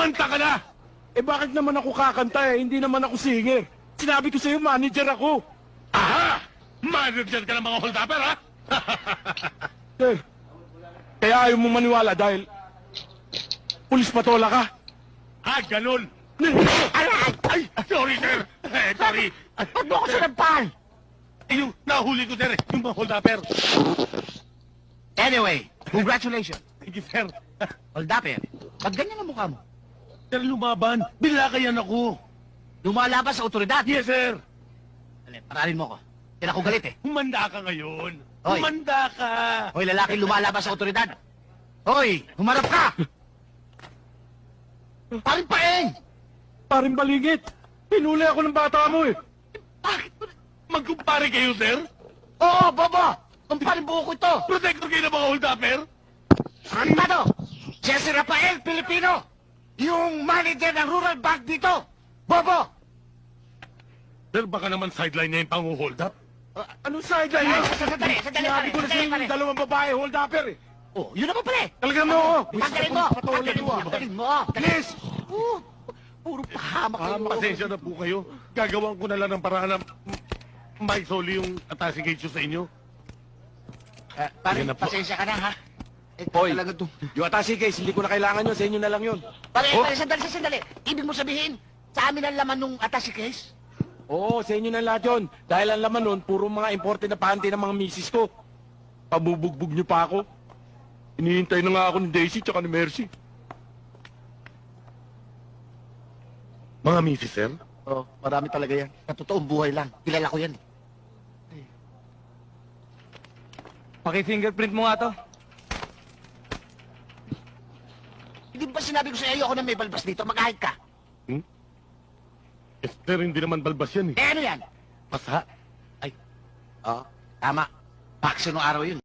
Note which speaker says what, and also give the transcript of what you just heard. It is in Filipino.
Speaker 1: Kumanta ka na!
Speaker 2: Eh bakit naman ako kakanta eh? Hindi naman ako singer. Sinabi ko sa'yo, manager ako.
Speaker 1: Aha! Manager ka ng mga hold-upper, ha?
Speaker 2: Eh, kaya ayaw mo maniwala dahil pulis patola ka.
Speaker 1: Ganun!
Speaker 3: Aray!
Speaker 1: Ay! Sorry, sir! Sorry!
Speaker 3: Ba't mo ako sinampahan?
Speaker 1: Yung nahuli ko, sir, yung mga hold-upper.
Speaker 3: Anyway, congratulations.
Speaker 1: Thank you, sir.
Speaker 3: Hold up eh. Ba't ganyan ang mukha mo?
Speaker 1: Sir, lumaban. Bilakayan ako.
Speaker 3: Lumalaban sa otoridad.
Speaker 1: Yes, sir.
Speaker 3: Dali, paralin mo ko. Yan ako galit eh.
Speaker 1: Humanda ka ngayon.
Speaker 3: Hoy.
Speaker 1: Humanda ka.
Speaker 3: Hoy, lalaki lumalaban sa otoridad. Hoy, humarap ka! Paring paeng!
Speaker 2: Paring balingit. Pinuli ako ng bata mo eh.
Speaker 1: Bakit? Magkumpare kayo, sir?
Speaker 3: Oo, Bobo! Kumparing buho ko ito!
Speaker 1: Protector kayo ng mga hold-upper?
Speaker 3: Ano to? Siya si Rafael Pilipino! Yung manager ng Rural Bank dito! Bobo!
Speaker 1: Sir, baka naman sideline niya yung pang-hold up.
Speaker 2: Anong sideline yun?
Speaker 3: Sandali,
Speaker 2: Sinabi ko na sa'yo yung dalawang babae hold-upper eh.
Speaker 3: Oh, yun naman pala eh!
Speaker 2: Talagang mo ako.
Speaker 3: Tanggalin mo! Tanggalin mo! Tanggalin mo!
Speaker 2: Please!
Speaker 3: Puro pahamak kayo.
Speaker 1: Pasensya na po kayo. Gagawan ko na lang ng paraan na maisoli yung attaching cage sa inyo.
Speaker 3: Pare,
Speaker 1: Yan na po.
Speaker 3: pasensya ka na ha. Eh,
Speaker 2: Hoy,
Speaker 3: talaga to.
Speaker 2: yung attache case, hindi ko na kailangan yun. Sa inyo na lang yun.
Speaker 3: Pare,
Speaker 2: Oh.
Speaker 3: pare, sandali. Ibig mo sabihin, sa amin ang laman nung attache case?
Speaker 2: Oo, sa inyo na lahat yun. Dahil ang laman nun, puro mga imported na panty ng mga misis ko. Pabubugbog niyo pa ako. Hinihintay na nga ako ni Daisy tsaka ni Mercy.
Speaker 1: Mga misis, sir?
Speaker 3: Oo, marami talaga yan. Sa totoong buhay lang. Kilala ko yan.
Speaker 2: Paki-fingerprint mo nga to.
Speaker 3: Hindi ba sinabi ko sa iyo ako na may balbas dito? Mag-ahit ka.
Speaker 1: Sir, hindi naman balbas yan eh.
Speaker 3: Eh, ano yan?
Speaker 1: Pasa.
Speaker 3: Oo, tama. Bakso nung araw yun.